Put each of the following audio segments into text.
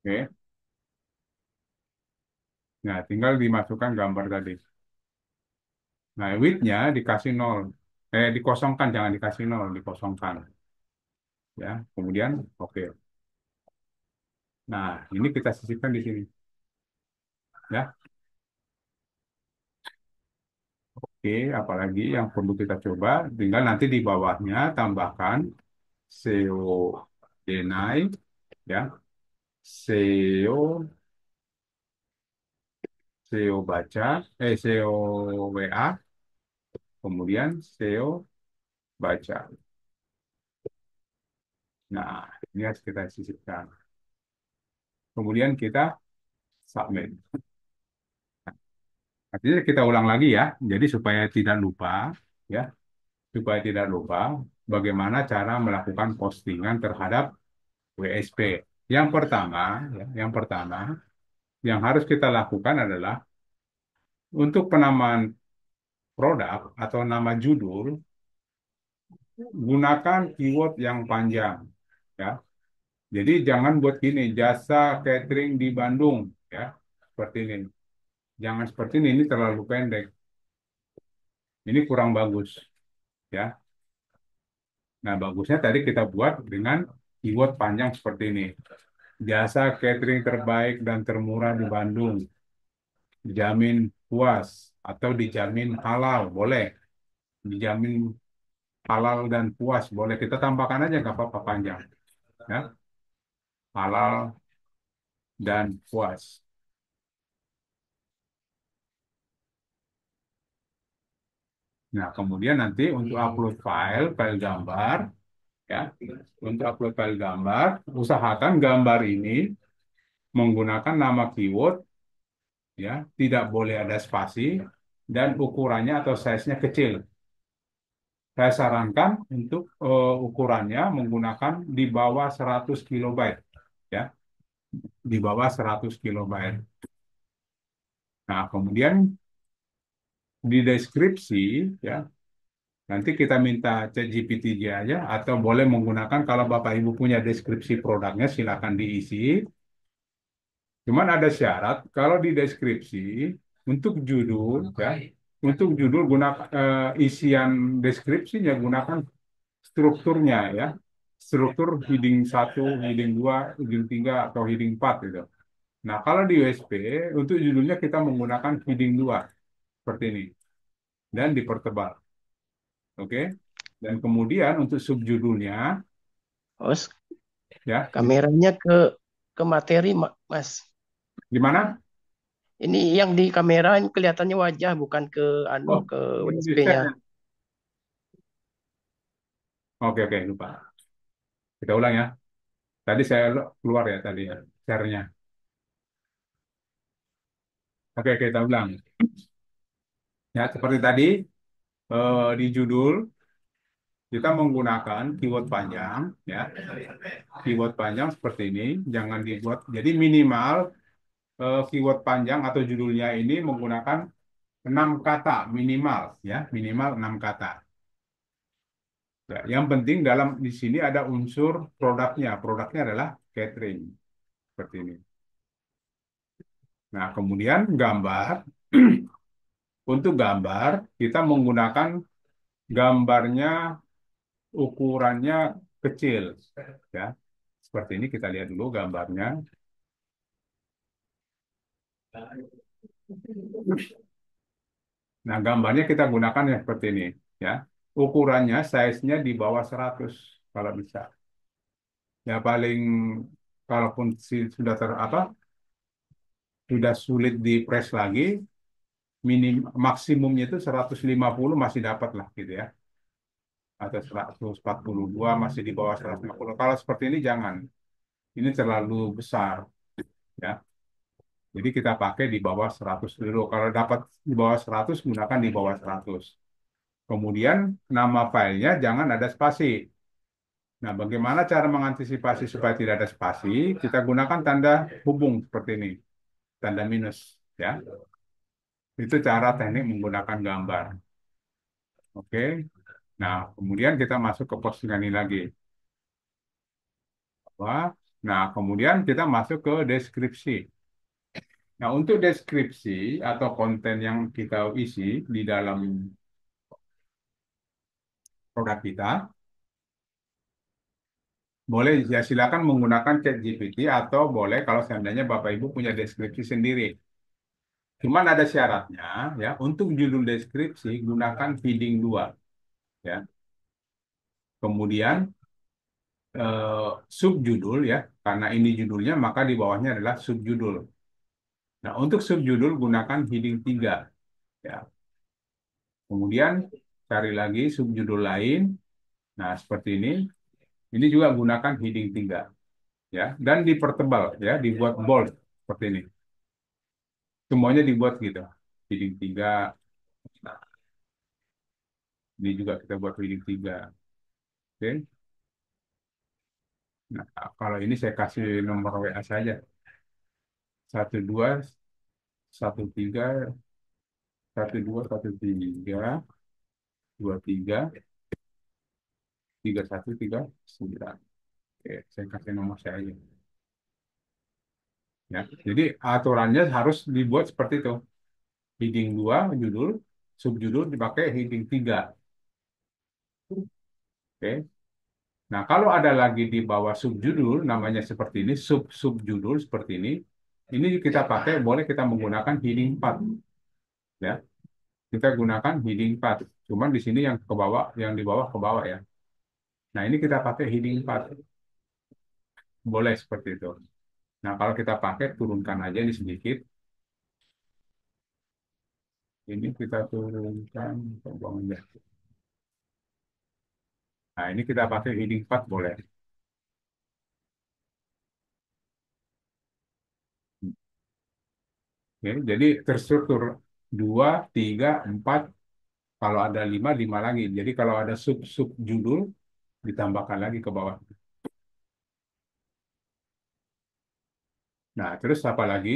Oke. Nah, tinggal dimasukkan gambar tadi. Nah, width-nya dikasih nol. Dikosongkan, jangan dikasih nol, dikosongkan. Ya, kemudian oke. Nah, ini kita sisipkan di sini. Ya, oke. Apalagi yang perlu kita coba, tinggal nanti di bawahnya tambahkan SEO Denai, ya, SEO, SEO baca, SEO WA, kemudian SEO baca. Nah, ini harus kita sisipkan. Kemudian kita submit. Artinya kita ulang lagi ya. Jadi supaya tidak lupa, ya, supaya tidak lupa bagaimana cara melakukan postingan terhadap WSP. Yang pertama, yang harus kita lakukan adalah untuk penamaan produk atau nama judul, gunakan keyword yang panjang, ya. Jadi jangan buat gini, jasa catering di Bandung, ya, seperti ini. Jangan seperti ini terlalu pendek. Ini kurang bagus, ya. Nah, bagusnya tadi kita buat dengan keyword panjang seperti ini. Jasa catering terbaik dan termurah di Bandung. Dijamin puas atau dijamin halal, boleh. Dijamin halal dan puas, boleh. Kita tambahkan aja, nggak apa-apa panjang. Ya, halal dan puas. Nah, kemudian nanti untuk upload file gambar, ya, untuk upload file gambar, usahakan gambar ini menggunakan nama keyword, ya, tidak boleh ada spasi, dan ukurannya atau size-nya kecil. Saya sarankan untuk ukurannya menggunakan di bawah 100 kilobyte, ya, di bawah 100 kilobyte. Nah, kemudian di deskripsi, ya, nanti kita minta ChatGPT aja atau boleh menggunakan kalau Bapak Ibu punya deskripsi produknya silakan diisi. Cuman ada syarat kalau di deskripsi untuk judul, ya, untuk judul gunakan isian deskripsinya gunakan strukturnya, ya. Struktur heading satu, heading 2, heading 3 atau heading 4 gitu. Nah, kalau di USP untuk judulnya kita menggunakan heading 2 seperti ini dan dipertebal. Oke. Dan kemudian untuk subjudulnya, Host, ya, kameranya ke materi, Mas. gimana? Ini yang di kamera ini kelihatannya wajah, bukan ke Oh, ke di WSP-nya. share. Oke, oke, lupa. Kita ulang ya. Tadi saya keluar ya tadi ya, share-nya. Oke, kita ulang. Ya, seperti tadi di judul kita menggunakan keyword panjang, ya. Keyword panjang seperti ini, jangan dibuat. Jadi minimal keyword panjang atau judulnya ini menggunakan 6 kata minimal, ya, minimal 6 kata. Ya, yang penting dalam di sini ada unsur produknya. Produknya adalah catering seperti ini. Nah, kemudian gambar. Untuk gambar kita menggunakan gambarnya ukurannya kecil, ya. Seperti ini kita lihat dulu gambarnya. Nah, gambarnya kita gunakan ya seperti ini, ya. Ukurannya size-nya di bawah 100 kalau bisa. Ya paling kalaupun sudah sudah sulit di press lagi, maksimumnya itu 150 masih dapat lah gitu ya. Atau 142 masih di bawah 150. Kalau seperti ini jangan. Ini terlalu besar, ya. Jadi kita pakai di bawah 100 dulu. Kalau dapat di bawah 100 gunakan di bawah 100. Kemudian nama filenya jangan ada spasi. Nah, bagaimana cara mengantisipasi supaya tidak ada spasi? Kita gunakan tanda hubung seperti ini, tanda minus, ya. Itu cara teknik menggunakan gambar. Oke. Nah, kemudian kita masuk ke postingan ini lagi. Apa? Nah, kemudian kita masuk ke deskripsi. Nah, untuk deskripsi atau konten yang kita isi di dalam produk kita, boleh ya silakan menggunakan ChatGPT atau boleh kalau seandainya Bapak Ibu punya deskripsi sendiri. Cuman ada syaratnya ya, untuk judul deskripsi gunakan heading 2 ya. Kemudian subjudul ya, karena ini judulnya maka di bawahnya adalah subjudul. Nah, untuk subjudul gunakan heading 3 ya. Kemudian cari lagi subjudul lain. Nah, seperti ini. Ini juga gunakan heading 3 ya, dan dipertebal ya, dibuat bold seperti ini. Semuanya dibuat gitu. Heading 3. Nah, ini juga kita buat heading 3. Oke. Nah, kalau ini saya kasih nomor WA saja. 12 13 12 13 23 31 39. Oke, saya kasih nomor saya aja. Ya. Jadi aturannya harus dibuat seperti itu. Heading 2 judul, subjudul dipakai heading 3. Oke. Nah, kalau ada lagi di bawah subjudul namanya seperti ini, sub-subjudul seperti ini kita pakai, boleh kita menggunakan heading 4 ya. Kita gunakan heading 4. Cuman di sini yang ke bawah, yang di bawah ke bawah ya. Nah, ini kita pakai heading 4. Boleh seperti itu. Nah, kalau kita pakai turunkan aja ini sedikit. Ini kita turunkan ke bawahnya. Nah, ini kita pakai heading 4 boleh. Oke, jadi terstruktur 2, 3, 4. Kalau ada 5, 5 lagi. Jadi kalau ada sub-sub judul, ditambahkan lagi ke bawah. Nah, terus apa lagi?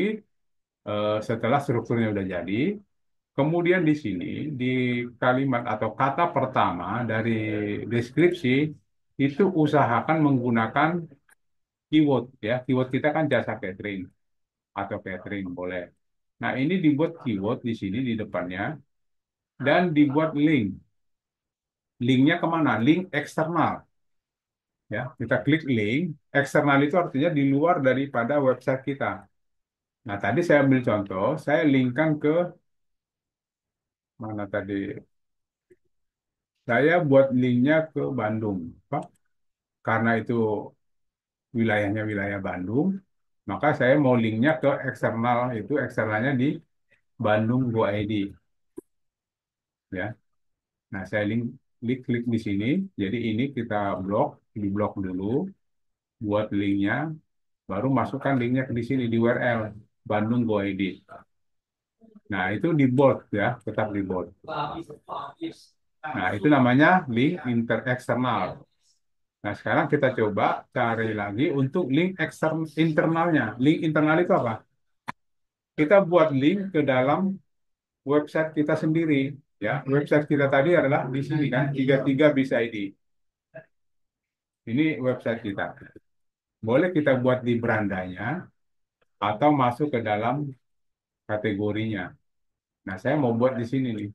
Setelah strukturnya udah jadi, kemudian di sini, di kalimat atau kata pertama dari deskripsi, itu usahakan menggunakan keyword. Ya, keyword kita kan jasa catering atau catering, boleh. Nah, ini dibuat keyword di sini di depannya, dan dibuat link. Linknya kemana? Link eksternal. Ya, kita klik link eksternal itu artinya di luar daripada website kita. Nah, tadi saya ambil contoh, saya linkkan ke mana tadi? Saya buat linknya ke Bandung, Pak. Karena itu wilayahnya wilayah Bandung, maka saya mau linknya ke eksternal, itu eksternalnya di Bandung Go ID, ya. Nah, saya klik di sini. Jadi ini kita di blok dulu, buat linknya, baru masukkan linknya di sini di URL Bandung Go ID. Nah, itu di bold ya, tetap di bold. Nah, itu namanya link eksternal. Nah, sekarang kita coba cari lagi untuk link internalnya. Link internal itu apa? Kita buat link ke dalam website kita sendiri. Ya, website kita tadi adalah di sini kan, 33 Bis ID. Ini website kita. Boleh kita buat di berandanya atau masuk ke dalam kategorinya. Nah, saya mau buat di sini nih.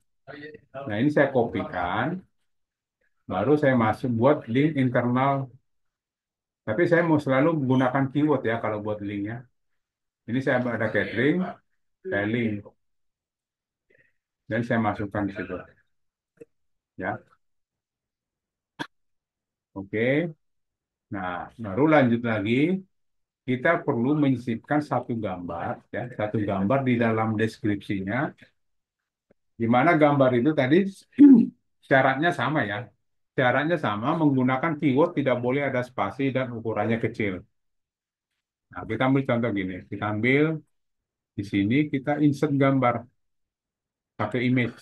Nah, ini saya kopikan, baru saya masuk buat link internal. Tapi saya mau selalu menggunakan keyword ya kalau buat linknya. Ini saya ada catering, saya link, dan saya masukkan di situ. Ya, oke. Nah, baru lanjut lagi. Kita perlu menyisipkan satu gambar, ya, satu gambar di dalam deskripsinya. Di mana gambar itu tadi syaratnya sama ya. Syaratnya sama, menggunakan keyword tidak boleh ada spasi dan ukurannya kecil. Nah, kita ambil contoh gini. Kita ambil di sini, kita insert gambar pakai image.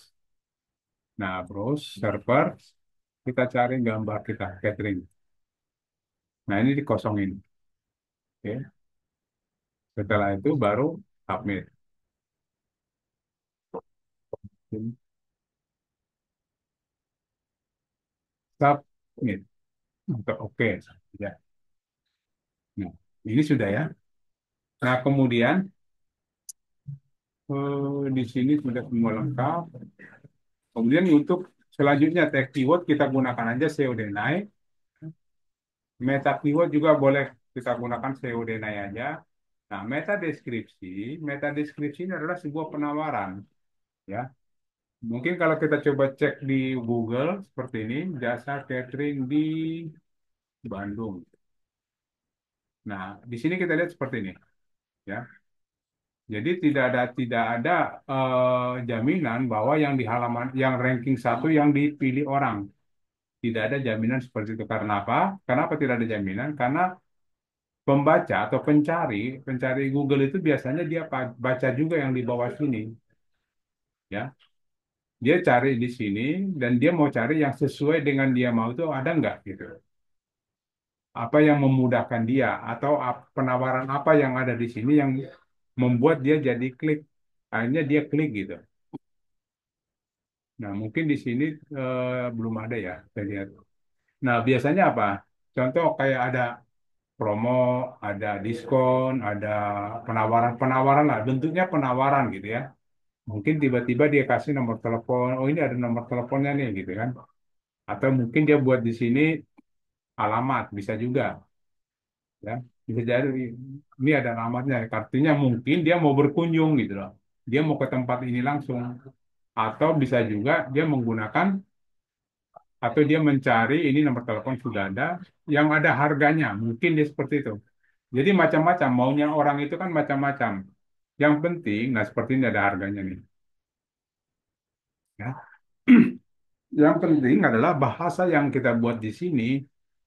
Nah, terus server, kita cari gambar kita, catering. Nah, ini dikosongin. Oke. Setelah itu baru submit. Submit. Untuk oke. Ya. Nah. Ini sudah ya. Nah, kemudian di sini sudah semua lengkap. Kemudian untuk selanjutnya tag keyword kita gunakan aja SEO Denai. Meta keyword juga boleh kita gunakan SEO Denai aja. Nah, meta deskripsi ini adalah sebuah penawaran, ya. Mungkin kalau kita coba cek di Google seperti ini, jasa catering di Bandung. Nah, di sini kita lihat seperti ini, ya. Jadi tidak ada jaminan bahwa yang di halaman yang ranking satu yang dipilih orang. Tidak ada jaminan seperti itu. Karena apa? Kenapa tidak ada jaminan? Karena pembaca atau pencari Google itu biasanya dia baca juga yang di bawah sini, ya. Dia cari di sini dan dia mau cari yang sesuai dengan dia mau itu ada nggak gitu. Apa yang memudahkan dia atau penawaran apa yang ada di sini yang membuat dia jadi klik. Akhirnya dia klik gitu. Nah, mungkin di sini belum ada ya, saya lihat. Nah, biasanya apa? Contoh kayak ada promo, ada diskon, ada penawaran-penawaran lah, bentuknya penawaran gitu ya. Mungkin tiba-tiba dia kasih nomor telepon, oh ini ada nomor teleponnya nih gitu kan. Atau mungkin dia buat di sini alamat, bisa juga ya. Bisa jadi ini ada alamatnya, artinya mungkin dia mau berkunjung gitu loh. Dia mau ke tempat ini langsung. Atau bisa juga dia menggunakan atau dia mencari ini nomor telepon sudah ada yang ada harganya mungkin dia seperti itu jadi macam-macam maunya orang itu kan macam-macam yang penting nah seperti ini ada harganya nih ya yang penting adalah bahasa yang kita buat di sini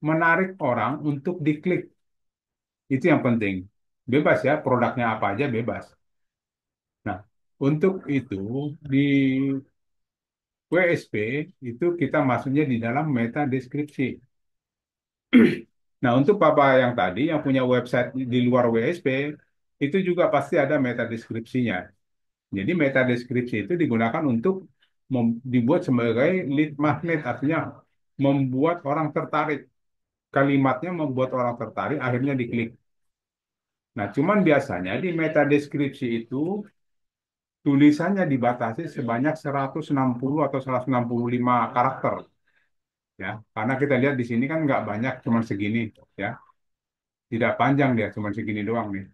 menarik orang untuk diklik itu yang penting bebas ya produknya apa aja bebas nah untuk itu di WSP itu kita masuknya di dalam meta deskripsi. Nah, untuk Bapak yang tadi yang punya website di luar WSP, itu juga pasti ada meta deskripsinya. Jadi meta deskripsi itu digunakan untuk dibuat sebagai lead magnet, artinya membuat orang tertarik. Kalimatnya membuat orang tertarik, akhirnya diklik. Nah, cuman biasanya di meta deskripsi itu tulisannya dibatasi sebanyak 160 atau 165 karakter. Ya, karena kita lihat di sini kan nggak banyak, cuma segini. Ya, tidak panjang dia, cuma segini doang nih.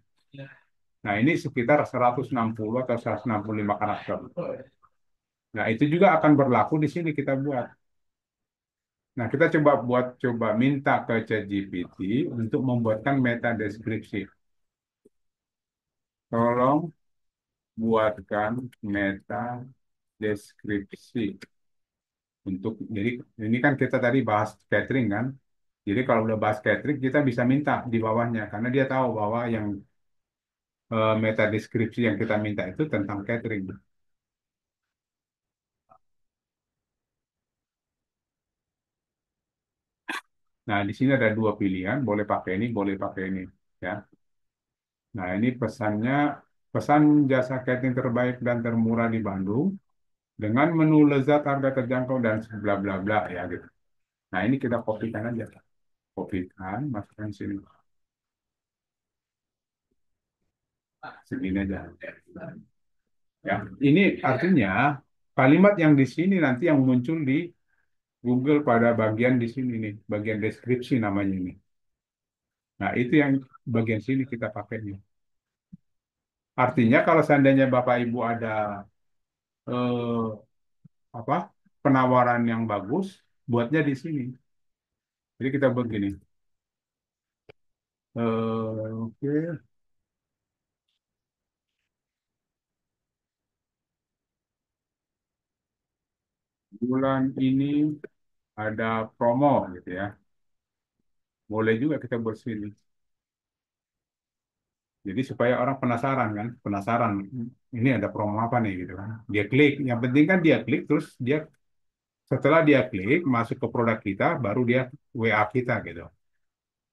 Nah, ini sekitar 160 atau 165 karakter. Nah, itu juga akan berlaku di sini kita buat. Nah, kita coba minta ke ChatGPT untuk membuatkan meta deskripsi. Tolong buatkan meta deskripsi untuk jadi ini kan kita tadi bahas catering kan. Jadi kalau udah bahas catering kita bisa minta di bawahnya karena dia tahu bahwa yang meta deskripsi yang kita minta itu tentang catering. Nah, di sini ada dua pilihan, boleh pakai ini, boleh pakai ini, ya. Nah, ini pesannya, pesan jasa catering terbaik dan termurah di Bandung dengan menu lezat harga terjangkau dan bla bla bla ya gitu. Nah, ini kita kopikan aja, kopikan, masukkan sini, segini aja. Ya, ini artinya kalimat yang di sini nanti yang muncul di Google pada bagian di sini nih, bagian deskripsi namanya ini. Nah, itu yang bagian sini kita pakainya. Artinya kalau seandainya Bapak Ibu ada eh, apa penawaran yang bagus, buatnya di sini. Jadi kita buat gini. Oke, bulan ini ada promo gitu ya. Boleh juga kita buat sini. Jadi supaya orang penasaran kan, penasaran ini ada promo apa nih gitu kan. Dia klik. Yang penting kan dia klik terus dia setelah dia klik masuk ke produk kita, baru dia WA kita gitu.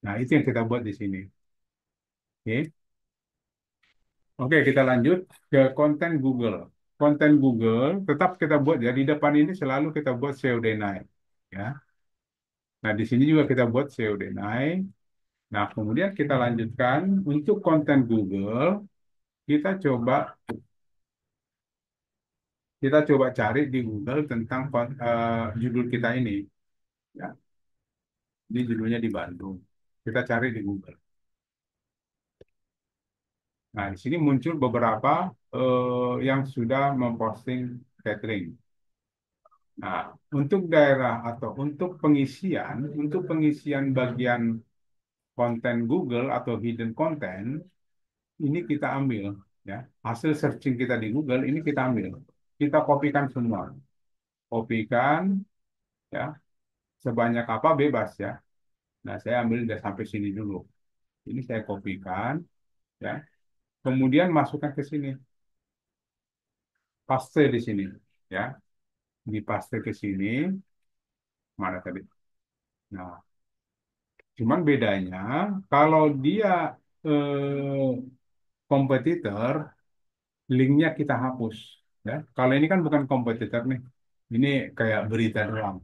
Nah itu yang kita buat di sini. Oke. Oke, kita lanjut ke konten Google. Konten Google tetap kita buat ya di depan ini selalu kita buat SEO deny ya. Nah, di sini juga kita buat SEO deny. Nah, kemudian kita lanjutkan untuk konten Google, kita coba kita coba cari di Google tentang judul kita ini, ya. Ini judulnya di Bandung. Kita cari di Google. Nah, di sini muncul beberapa yang sudah memposting catering. Nah, untuk daerah atau untuk pengisian bagian konten Google atau hidden content, ini kita ambil, ya. Hasil searching kita di Google ini kita ambil. Kita kopikan semua. Kopikan, ya. Sebanyak apa bebas, ya. Nah, saya ambil udah sampai sini dulu. Ini saya kopikan, ya. Kemudian masukkan ke sini. Paste di sini, ya. Dipaste ke sini. Mana tadi? Nah, cuman bedanya kalau dia eh, kompetitor, linknya kita hapus. Ya, kalau ini kan bukan kompetitor nih, ini kayak berita doang.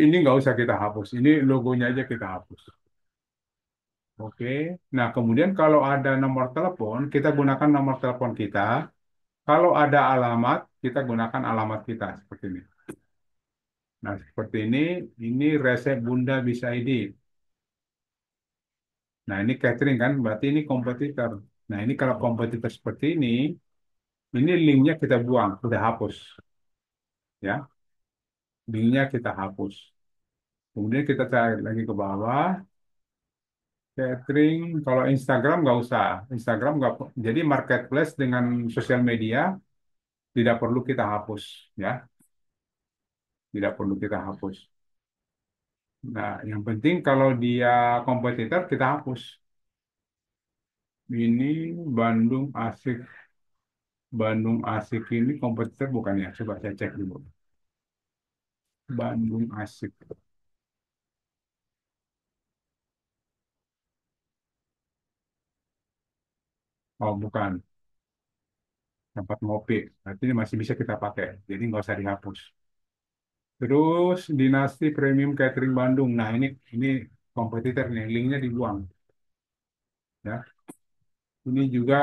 Ini nggak usah kita hapus. Ini logonya aja kita hapus. Oke. Nah, kemudian kalau ada nomor telepon, kita gunakan nomor telepon kita. Kalau ada alamat, kita gunakan alamat kita seperti ini. Nah, seperti ini. Ini resep Bunda Bisa ID. Nah, ini catering kan, berarti ini kompetitor. Nah, ini kalau kompetitor seperti ini linknya kita buang, kita hapus, ya. Linknya kita hapus. Kemudian kita cari lagi ke bawah, catering. Kalau Instagram nggak usah, Instagram nggak. Jadi marketplace dengan sosial media tidak perlu kita hapus, ya. Tidak perlu kita hapus. Nah, yang penting kalau dia kompetitor kita hapus. Ini Bandung Asik, Bandung Asik ini kompetitor bukan ya? Coba saya cek dulu. Bandung Asik. Oh, bukan. Tempat ngopi. Berarti ini masih bisa kita pakai. Jadi nggak usah dihapus. Terus Dinasti Premium Catering Bandung. Nah, ini kompetitor nih. Linknya dibuang. Ya. Ini juga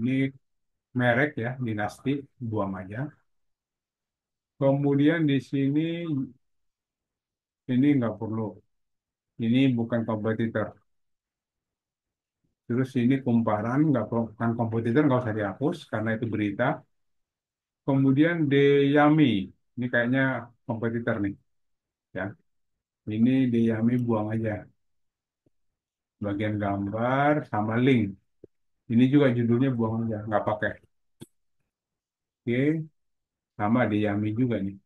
ini merek ya, Dinasti. Buang aja. Kemudian di sini ini nggak perlu. Ini bukan kompetitor. Terus ini kumparan, nggak perlu, kan kompetitor nggak usah dihapus karena itu berita. Kemudian Deyami. Ini kayaknya kompetitor nih. Ya. Ini Deyami buang aja. Bagian gambar sama link. Ini juga judulnya buang aja, nggak pakai. Oke, sama di Yami juga nih.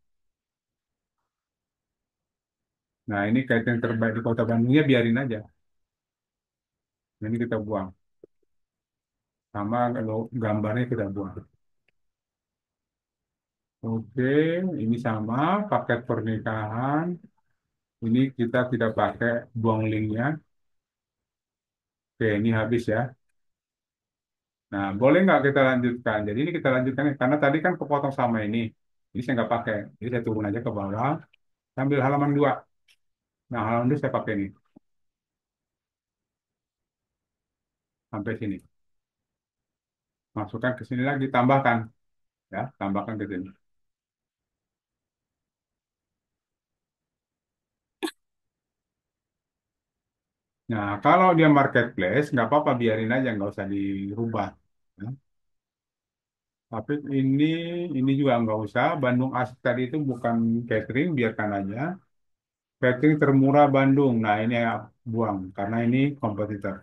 Nah, ini kaitan terbaik di Kota Bandungnya biarin aja. Ini kita buang. Sama kalau gambarnya kita buang. Oke, ini sama paket pernikahan. Ini kita tidak pakai, buang linknya. Oke, ini habis ya. Nah, boleh nggak kita lanjutkan? Jadi ini kita lanjutkan nih, karena tadi kan kepotong sama ini. Ini saya nggak pakai. Jadi saya turun aja ke bawah. Sambil halaman 2. Nah, halaman 2 saya pakai nih. Sampai sini. Masukkan ke sini lagi, tambahkan. Ya, tambahkan ke sini. Nah, kalau dia marketplace, nggak apa-apa, biarin aja, nggak usah dirubah. Ya. Tapi ini juga nggak usah. Bandung Asik tadi itu bukan catering, biarkan aja. Catering termurah Bandung. Nah, ini ya, buang, karena ini kompetitor.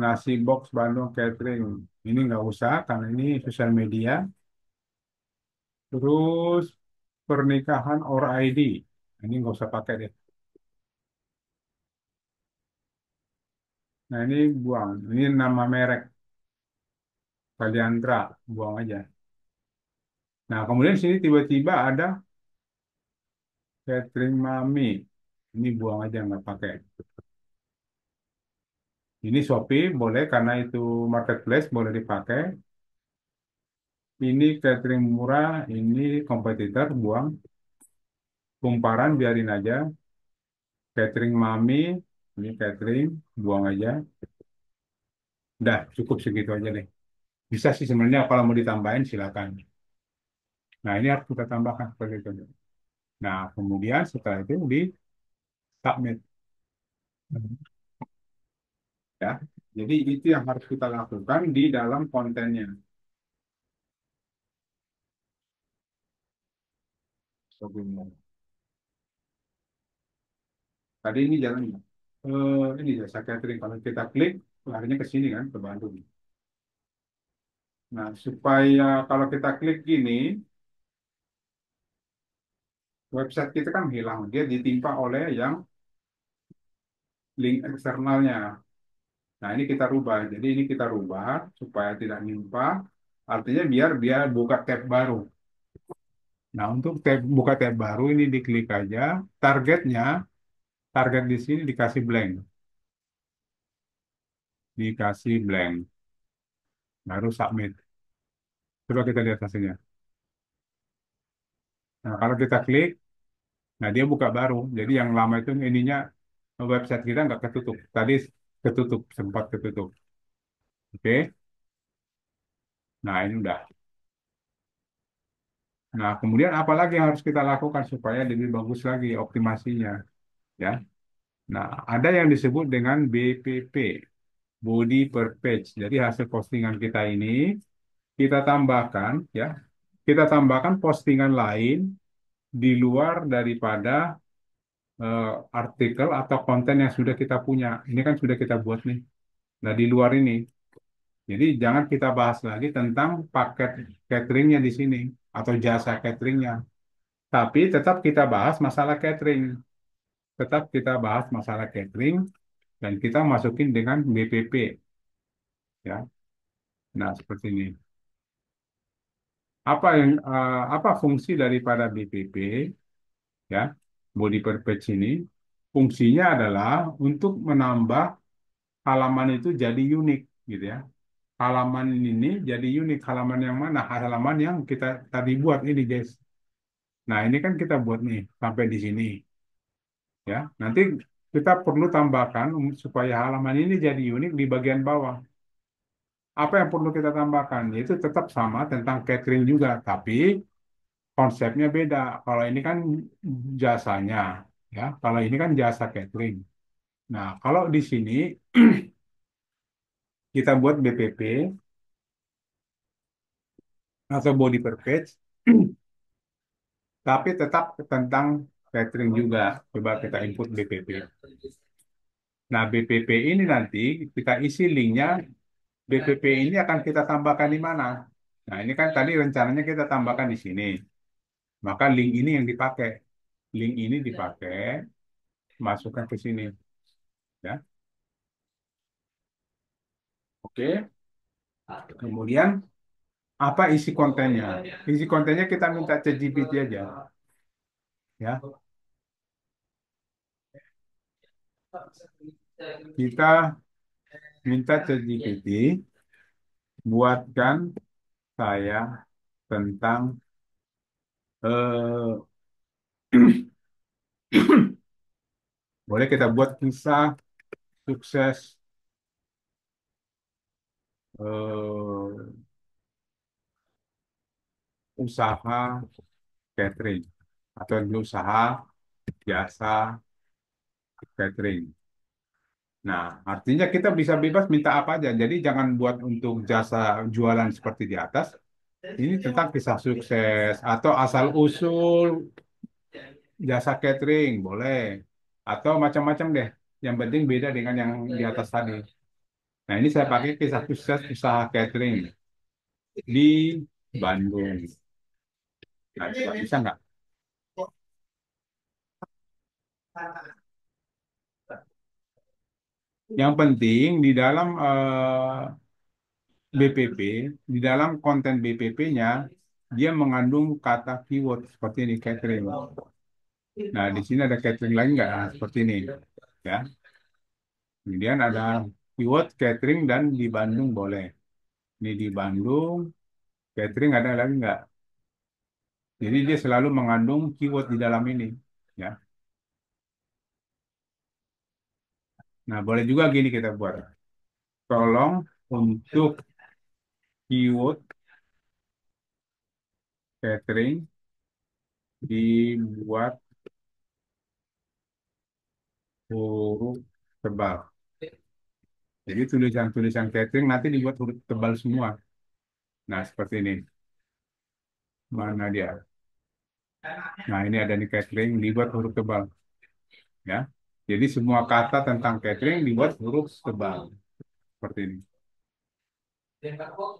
Nasi box Bandung catering. Ini nggak usah, karena ini sosial media. Terus pernikahan or ID. Ini nggak usah pakai deh. Nah, ini buang. Ini nama merek. Kaliandra. Buang aja. Nah, kemudian sini tiba-tiba ada catering mami. Ini buang aja, nggak pakai. Ini Shopee boleh karena itu marketplace, boleh dipakai. Ini catering murah, ini kompetitor, buang. kumparan biarin aja. Catering mami, ini catering, buang aja. Udah, cukup segitu aja deh. Bisa sih sebenarnya kalau mau ditambahin silakan. Nah, ini harus kita tambahkan seperti itu. Nah, kemudian setelah itu di submit ya. Jadi itu yang harus kita lakukan di dalam kontennya. Sebelumnya. Tadi ini jalan ini jasa catering. Kalau kita klik, larinya ke sini kan, ke Bandung. Nah, supaya kalau kita klik gini, website kita kan hilang. Dia ditimpa oleh yang link eksternalnya. Nah, ini kita rubah. Jadi ini kita rubah supaya tidak nimpa. Artinya biar dia buka tab baru. Nah, untuk buka tab baru ini diklik aja. Targetnya, target di sini dikasih blank. Dikasih blank. Baru submit. Coba kita lihat hasilnya. Nah, kalau kita klik, nah dia buka baru. Jadi yang lama itu ininya website kita nggak ketutup. Tadi ketutup, sempat ketutup. Oke. Nah, ini udah. Nah, kemudian apa lagi yang harus kita lakukan supaya lebih bagus lagi optimasinya, ya. Nah, ada yang disebut dengan BPP, Body per Page. Jadi hasil postingan kita ini kita tambahkan, ya, kita tambahkan postingan lain di luar daripada eh, artikel atau konten yang sudah kita punya. Ini kan sudah kita buat nih. Nah, di luar ini. Jadi jangan kita bahas lagi tentang paket cateringnya di sini atau jasa cateringnya. Tapi tetap kita bahas masalah catering. Tetap kita bahas masalah catering dan kita masukin dengan BPP, ya. Nah, seperti ini. Apa fungsi daripada BPP, ya? Body per page ini. Fungsinya adalah untuk menambah halaman itu jadi unik, gitu ya. Halaman ini jadi unik. Halaman yang mana? Halaman yang kita tadi buat ini, guys. Nah, ini kan kita buat nih sampai di sini, ya. Nanti kita perlu tambahkan supaya halaman ini jadi unik di bagian bawah. Apa yang perlu kita tambahkan? Yaitu tetap sama tentang catering juga, tapi konsepnya beda. Kalau ini kan jasanya, ya. Kalau ini kan jasa catering. Nah, kalau di sini kita buat BPP atau body per page, tapi tetap tentang catering juga. Coba kita input BPP. Nah, BPP ini nanti kita isi linknya. BPP ini akan kita tambahkan di mana? Nah, ini kan tadi rencananya kita tambahkan di sini. Maka link ini yang dipakai. Link ini dipakai, masukkan ke sini. Ya, oke. Kemudian apa isi kontennya? Isi kontennya kita minta ChatGPT aja. Ya, kita minta ChatGPT buatkan saya tentang eh, boleh kita buat kisah sukses eh, usaha catering atau usaha jasa catering. Nah, artinya kita bisa bebas minta apa aja. Jadi jangan buat untuk jasa jualan seperti di atas. Ini tentang kisah sukses atau asal usul jasa catering boleh. Atau macam-macam deh. Yang penting beda dengan yang di atas tadi. Nah, ini saya pakai kisah sukses usaha catering di Bandung. Nah, coba bisa nggak? Yang penting di dalam BPP, di dalam konten BPP-nya, dia mengandung kata keyword seperti ini, catering. Nah, di sini ada catering lain nggak? Nah, seperti ini. Ya. Kemudian ada keyword catering dan di Bandung boleh. Ini di Bandung, catering ada lagi nggak? Jadi dia selalu mengandung keyword di dalam ini. Ya. Nah, boleh juga gini kita buat. Tolong untuk keyword catering dibuat huruf tebal. Jadi tulisan-tulisan catering nanti dibuat huruf tebal semua. Nah, seperti ini. Mana dia? Nah, ini ada nih catering dibuat huruf tebal. Ya. Jadi semua kata tentang catering dibuat huruf tebal. Seperti ini.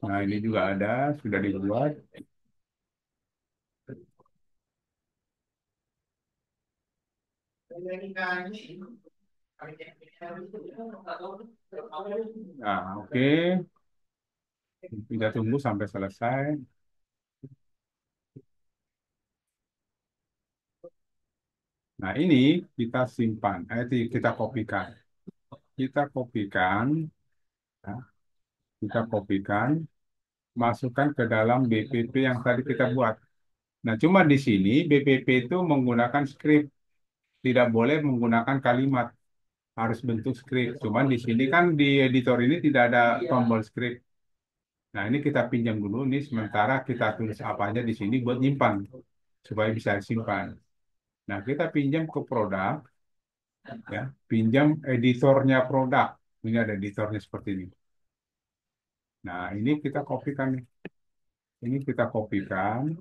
Nah, ini juga ada, sudah dibuat. Nah, oke. Kita tunggu sampai selesai. Nah, ini kita simpan, kita kopikan. Kita kopikan, ya, kita kopikan, masukkan ke dalam BPP yang tadi kita buat. Nah, cuma di sini BPP itu menggunakan skrip, tidak boleh menggunakan kalimat, harus bentuk skrip. Cuman di sini kan di editor ini tidak ada tombol skrip. Nah, ini kita pinjam dulu nih, sementara kita tulis apa aja di sini buat nyimpan, supaya bisa simpan. Nah, kita pinjam ke produk, ya, pinjam editornya produk. Ini ada editornya seperti ini. Nah, ini kita kopikan nih. Ini kita kopikan,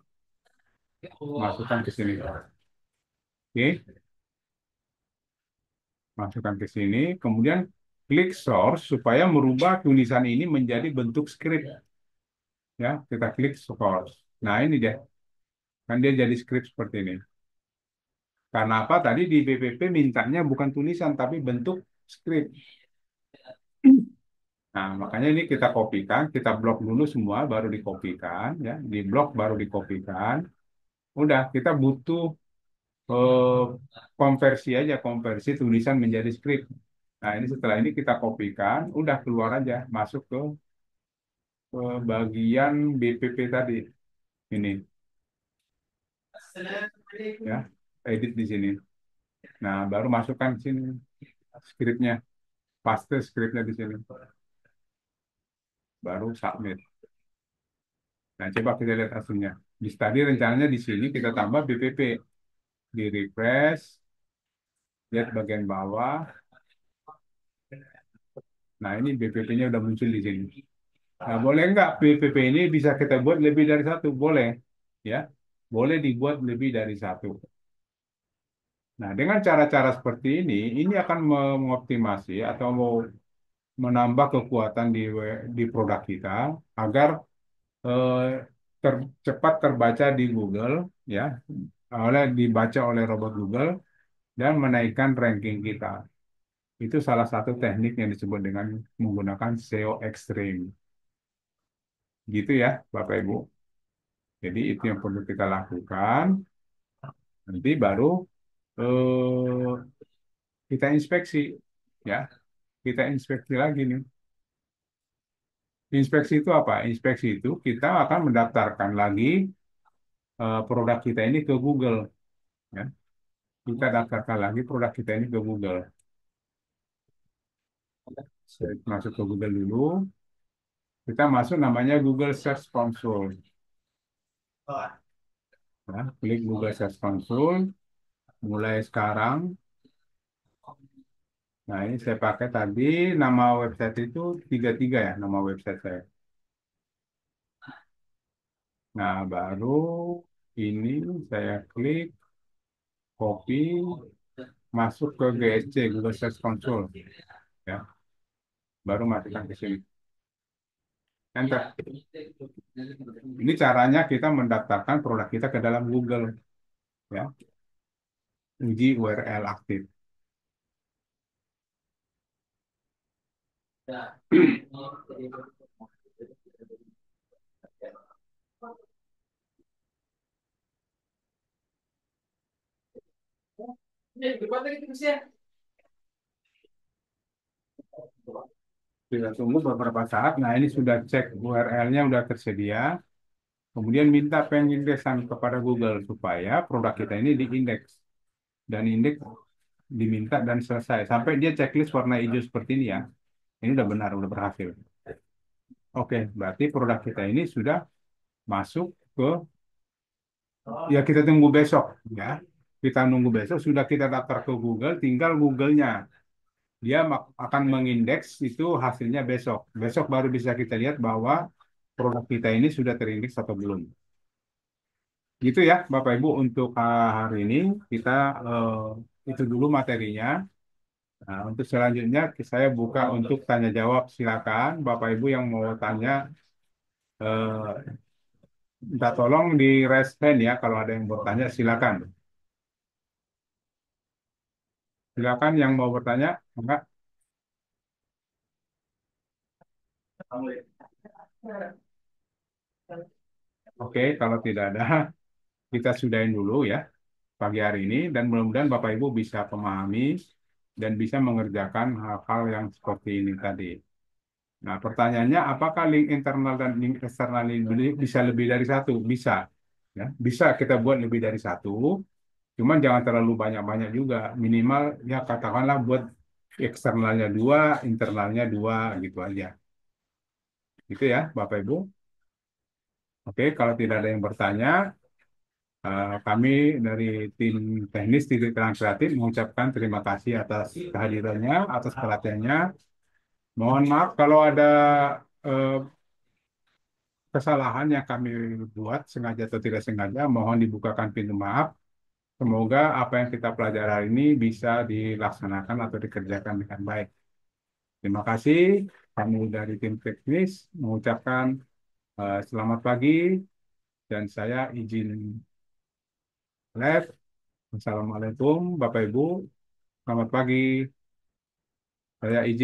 masukkan ke sini. Oke, masukkan ke sini. Kemudian klik source supaya merubah tulisan ini menjadi bentuk script. Ya, kita klik source. Nah, ini dia. Kan dia jadi script seperti ini. Karena apa? Tadi di BPP mintanya bukan tulisan, tapi bentuk script. Nah, makanya ini kita kopikan, kita blok dulu semua, baru dikopikan. Ya, di blok baru dikopikan. Udah, kita butuh eh, konversi aja, konversi tulisan menjadi script. Nah, ini setelah ini kita kopikan, udah keluar aja, masuk ke bagian BPP tadi. Ini, ya, edit di sini. Nah, baru masukkan di sini skripnya, paste skripnya di sini, baru submit. Nah, coba kita lihat hasilnya. Di tadi rencananya di sini kita tambah BPP, di refresh, lihat bagian bawah. Nah, ini BPP-nya udah muncul di sini. Nah, boleh nggak PPP ini bisa kita buat lebih dari satu? Boleh, ya. Boleh dibuat lebih dari satu. Nah, dengan cara-cara seperti ini akan mengoptimasi atau mau menambah kekuatan di produk kita agar eh, cepat terbaca di Google, ya, dibaca oleh robot Google dan menaikkan ranking kita. Itu salah satu teknik yang disebut dengan menggunakan SEO ekstrim. Gitu ya, Bapak Ibu. Jadi itu yang perlu kita lakukan. Nanti baru eh, kita inspeksi, ya. Kita inspeksi lagi nih. Inspeksi itu apa? Inspeksi itu kita akan mendaftarkan lagi produk kita ini ke Google, ya. Kita daftarkan lagi produk kita ini ke Google. Saya masuk ke Google dulu. Kita masuk namanya Google Search Console. Ya, klik Google Search Console. Mulai sekarang. Nah, ini saya pakai tadi nama website itu 33 ya, nama website saya. Nah, baru ini saya klik, copy, masuk ke GSC, Google Search Console. Ya, baru masukkan ke sini. Enter. Ini caranya kita mendaftarkan produk kita ke dalam Google. Ya, uji URL aktif. Kita tunggu beberapa saat. Nah, ini sudah cek URL-nya sudah tersedia. Kemudian minta pengindeksan kepada Google supaya produk kita ini diindeks. dan indeks diminta dan selesai. Sampai dia checklist warna hijau seperti ini ya. Ini udah benar, udah berhasil. Oke, berarti produk kita ini sudah masuk ke, ya kita tunggu besok ya. Kita nunggu besok, sudah kita daftar ke Google, tinggal Google-nya. Dia akan mengindeks itu hasilnya besok. Besok baru bisa kita lihat bahwa produk kita ini sudah terindeks atau belum. Gitu ya, Bapak Ibu, untuk hari ini kita itu dulu materinya. Nah, untuk selanjutnya saya buka untuk tanya jawab. Silakan Bapak Ibu yang mau tanya, eh, minta tolong di raise hand ya kalau ada yang bertanya, silakan. Silakan yang mau bertanya, enggak? Oke, kalau tidak ada, kita sudahin dulu ya pagi hari ini dan mudah-mudahan Bapak Ibu bisa memahami dan bisa mengerjakan hal-hal yang seperti ini tadi. Nah, pertanyaannya apakah link internal dan link eksternal ini bisa lebih dari satu? Bisa. Ya, bisa kita buat lebih dari satu, cuman jangan terlalu banyak-banyak juga. Minimal ya katakanlah buat eksternalnya dua, internalnya dua gitu aja. Gitu ya, Bapak Ibu. Oke, kalau tidak ada yang bertanya, kami dari tim teknis Titik Terang Kreatif mengucapkan terima kasih atas kehadirannya, atas perhatiannya. Mohon maaf kalau ada eh, kesalahan yang kami buat, sengaja atau tidak sengaja, mohon dibukakan pintu maaf. Semoga apa yang kita pelajari hari ini bisa dilaksanakan atau dikerjakan dengan baik. Terima kasih. Kami dari tim teknis mengucapkan selamat pagi dan saya izin live. Assalamualaikum Bapak Ibu. Selamat pagi. Saya izin.